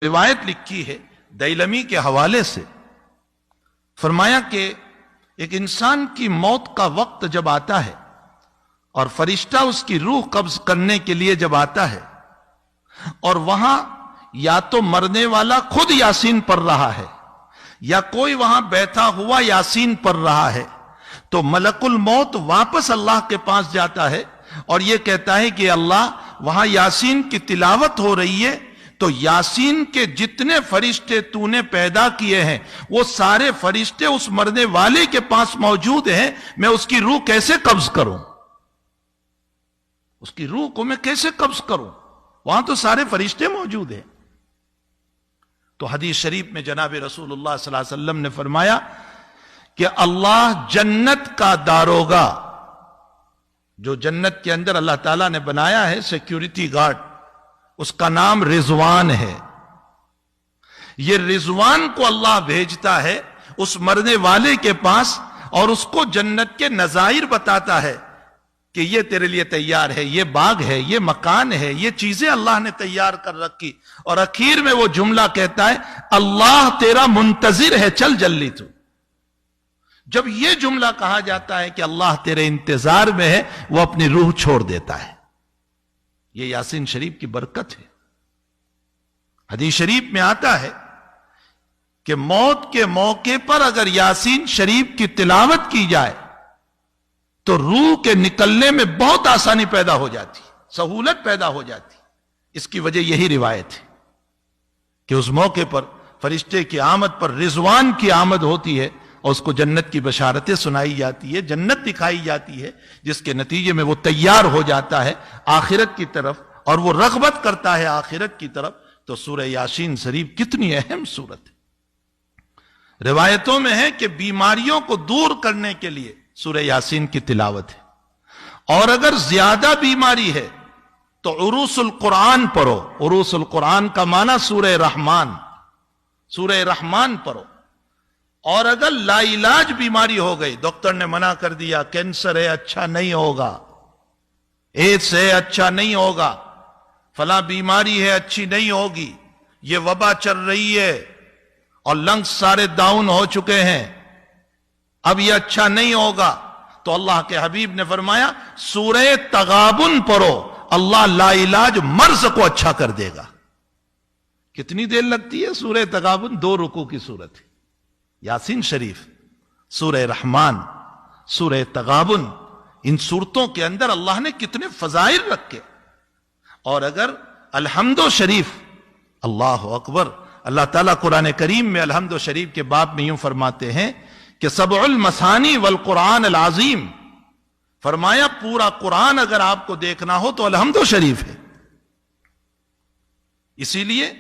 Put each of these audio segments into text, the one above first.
روایت لکھی ہے دیلمی کے حوالے سے، فرمایا کہ ایک انسان کی موت کا وقت جب آتا ہے اور فرشتہ اس کی روح قبض کرنے کے لیے جب آتا ہے اور وہاں یا تو مرنے والا خود یاسین پڑھ رہا ہے یا کوئی وہاں بیٹھا ہوا یاسین پڑھ رہا ہے، تو ملک الموت واپس اللہ کے پاس جاتا ہے اور یہ کہتا ہے کہ اللہ وہاں یاسین کی تلاوت ہو رہی ہے، تو یاسین کے جتنے فرشتے تو نے پیدا کیے ہیں وہ سارے فرشتے اس مرنے والے کے پاس موجود ہیں، میں اس کی روح کیسے قبض کروں؟ اس کی روح کو میں کیسے قبض کروں؟ وہاں تو سارے فرشتے موجود ہیں۔ تو حدیث شریف میں جناب رسول اللہ صلی اللہ علیہ وسلم نے فرمایا کہ اللہ جنت کا داروغہ، جو جنت کے اندر اللہ تعالیٰ نے بنایا ہے سیکیورٹی گارڈ، اس کا نام رضوان ہے۔ یہ رضوان کو اللہ بھیجتا ہے اس مرنے والے کے پاس اور اس کو جنت کے نظائر بتاتا ہے کہ یہ تیرے لیے تیار ہے، یہ باغ ہے، یہ مکان ہے، یہ چیزیں اللہ نے تیار کر رکھی، اور اخیر میں وہ جملہ کہتا ہے اللہ تیرا منتظر ہے، چل جلدی تو۔ جب یہ جملہ کہا جاتا ہے کہ اللہ تیرے انتظار میں ہے، وہ اپنی روح چھوڑ دیتا ہے۔ یہ یاسین شریف کی برکت ہے۔ حدیث شریف میں آتا ہے کہ موت کے موقع پر اگر یاسین شریف کی تلاوت کی جائے تو روح کے نکلنے میں بہت آسانی پیدا ہو جاتی، سہولت پیدا ہو جاتی۔ اس کی وجہ یہی روایت ہے کہ اس موقع پر فرشتے کی آمد پر رضوان کی آمد ہوتی ہے اور اس کو جنت کی بشارتیں سنائی جاتی ہے، جنت دکھائی جاتی ہے، جس کے نتیجے میں وہ تیار ہو جاتا ہے آخرت کی طرف اور وہ رغبت کرتا ہے آخرت کی طرف۔ تو سورہ یاسین شریف کتنی اہم سورت ہے۔ روایتوں میں ہے کہ بیماریوں کو دور کرنے کے لیے سورہ یاسین کی تلاوت ہے، اور اگر زیادہ بیماری ہے تو عروس القرآن پڑھو۔ عروس القرآن کا معنی سورہ رحمان، سورہ رحمان پڑھو۔ اور اگر لا علاج بیماری ہو گئی، ڈاکٹر نے منع کر دیا کینسر ہے اچھا نہیں ہوگا، ایڈس ہے اچھا نہیں ہوگا، فلاں بیماری ہے اچھی نہیں ہوگی، یہ وبا چل رہی ہے اور لنگز سارے ڈاؤن ہو چکے ہیں، اب یہ اچھا نہیں ہوگا، تو اللہ کے حبیب نے فرمایا سورہ تغابن پڑھو، اللہ لا علاج مرض کو اچھا کر دے گا۔ کتنی دیر لگتی ہے سورہ تغابن؟ 2 رکوع کی سورت ہے۔ یاسین شریف، سورہ رحمان، سورہ تغابن، ان سورتوں کے اندر اللہ نے کتنے فضائل رکھے۔ اور اگر الحمد شریف، اللہ اکبر، اللہ تعالیٰ قرآن کریم میں الحمد شریف کے باب میں یوں فرماتے ہیں کہ سبع المثانی والقرآن العظیم، فرمایا پورا قرآن اگر آپ کو دیکھنا ہو تو الحمد شریف ہے۔ اسی لیے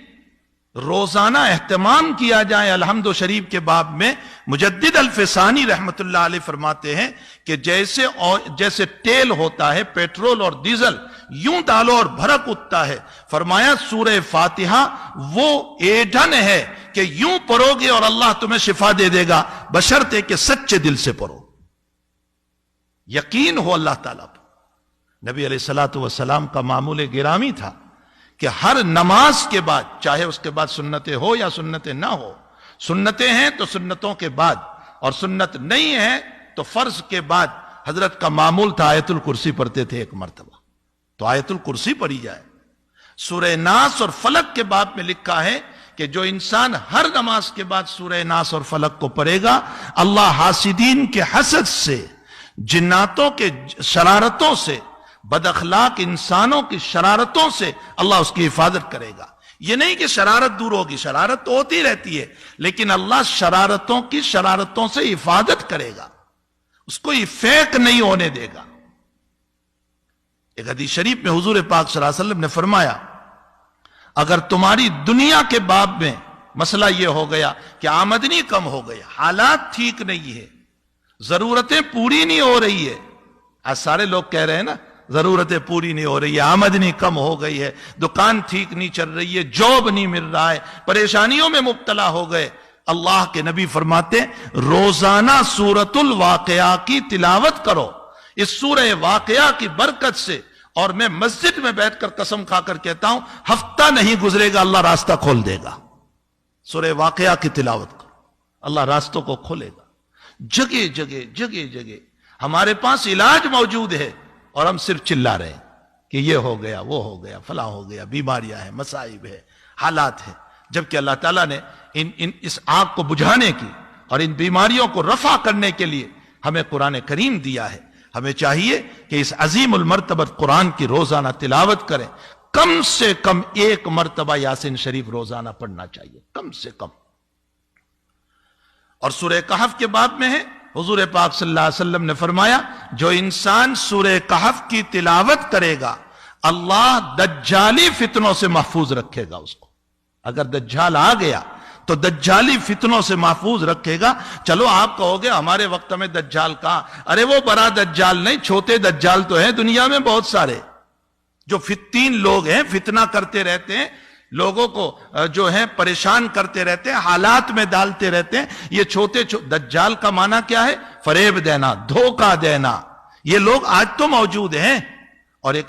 روزانہ اہتمام کیا جائے الحمد شریف کے باب میں۔ مجدد الفسانی رحمت اللہ علیہ فرماتے ہیں کہ جیسے تیل ہوتا ہے، پیٹرول اور ڈیزل، یوں ڈالو اور بھڑک اٹھتا ہے، فرمایا سورہ فاتحہ وہ ایندھن ہے کہ یوں پڑھو گے اور اللہ تمہیں شفا دے دے گا، بشرطے کہ سچے دل سے پڑھو، یقین ہو اللہ تعالیٰ پر۔ نبی علیہ الصلوۃ والسلام کا معمول گرامی تھا کہ ہر نماز کے بعد، چاہے اس کے بعد سنتیں ہو یا سنتیں نہ ہو، سنتیں ہیں تو سنتوں کے بعد، اور سنت نہیں ہے تو فرض کے بعد، حضرت کا معمول تھا آیت الکرسی پڑھتے تھے ایک مرتبہ، تو آیت الکرسی پڑھی جائے۔ سورہ ناس اور فلق کے باب میں لکھا ہے کہ جو انسان ہر نماز کے بعد سورہ ناس اور فلق کو پڑھے گا، اللہ حاسدین کے حسد سے، جناتوں کے شرارتوں سے، بد اخلاق انسانوں کی شرارتوں سے اللہ اس کی حفاظت کرے گا۔ یہ نہیں کہ شرارت دور ہوگی، شرارت تو ہوتی رہتی ہے، لیکن اللہ شرارتوں سے حفاظت کرے گا، اس کو فیک نہیں ہونے دے گا۔ ایک حدیث شریف میں حضور پاک صلی اللہ علیہ وسلم نے فرمایا اگر تمہاری دنیا کے باب میں مسئلہ یہ ہو گیا کہ آمدنی کم ہو گئی، حالات ٹھیک نہیں ہے، ضرورتیں پوری نہیں ہو رہی ہے، آج سارے لوگ کہہ رہے ہیں نا ضرورتیں پوری نہیں ہو رہی ہے، آمدنی کم ہو گئی ہے، دکان ٹھیک نہیں چل رہی ہے، جاب نہیں مل رہا ہے، پریشانیوں میں مبتلا ہو گئے، اللہ کے نبی فرماتے روزانہ سورۃ الواقعہ کی تلاوت کرو۔ اس سورہ واقعہ کی برکت سے اور میں مسجد میں بیٹھ کر قسم کھا کر کہتا ہوں ہفتہ نہیں گزرے گا اللہ راستہ کھول دے گا. سورہ واقعہ کی تلاوت کرو، اللہ راستوں کو کھولے گا. جگہ جگہ جگہ جگہ ہمارے پاس علاج موجود ہے اور ہم صرف چلا رہے ہیں کہ یہ ہو گیا، وہ ہو گیا، فلاں ہو گیا، بیماریاں ہیں، مصائب ہے، حالات ہیں. جبکہ اللہ تعالیٰ نے اس آگ کو بجھانے کی اور ان بیماریوں کو رفع کرنے کے لیے ہمیں قرآن کریم دیا ہے. ہمیں چاہیے کہ اس عظیم المرتبت قرآن کی روزانہ تلاوت کریں. کم سے کم 1 مرتبہ یاسین شریف روزانہ پڑھنا چاہیے، کم سے کم. اور سورہ کہف کے باب میں ہے، حضور پاک صلی اللہ علیہ وسلم نے فرمایا جو انسان سورہ کہف کی تلاوت کرے گا اللہ دجالی فتنوں سے محفوظ رکھے گا اس کو. اگر دجال آ گیا تو دجالی فتنوں سے محفوظ رکھے گا. چلو آپ کہو گے ہمارے وقت میں دجال کہاں؟ ارے وہ بڑا دجال نہیں، چھوٹے دجال تو ہیں دنیا میں بہت سارے، جو فتین لوگ ہیں، فتنہ کرتے رہتے ہیں، لوگوں کو جو ہے پریشان کرتے رہتے ہیں، حالات میں ڈالتے رہتے ہیں. یہ چھوٹے دجال کا معنی کیا ہے؟ فریب دینا، دھوکہ دینا. یہ لوگ آج تو موجود ہیں. اور ایک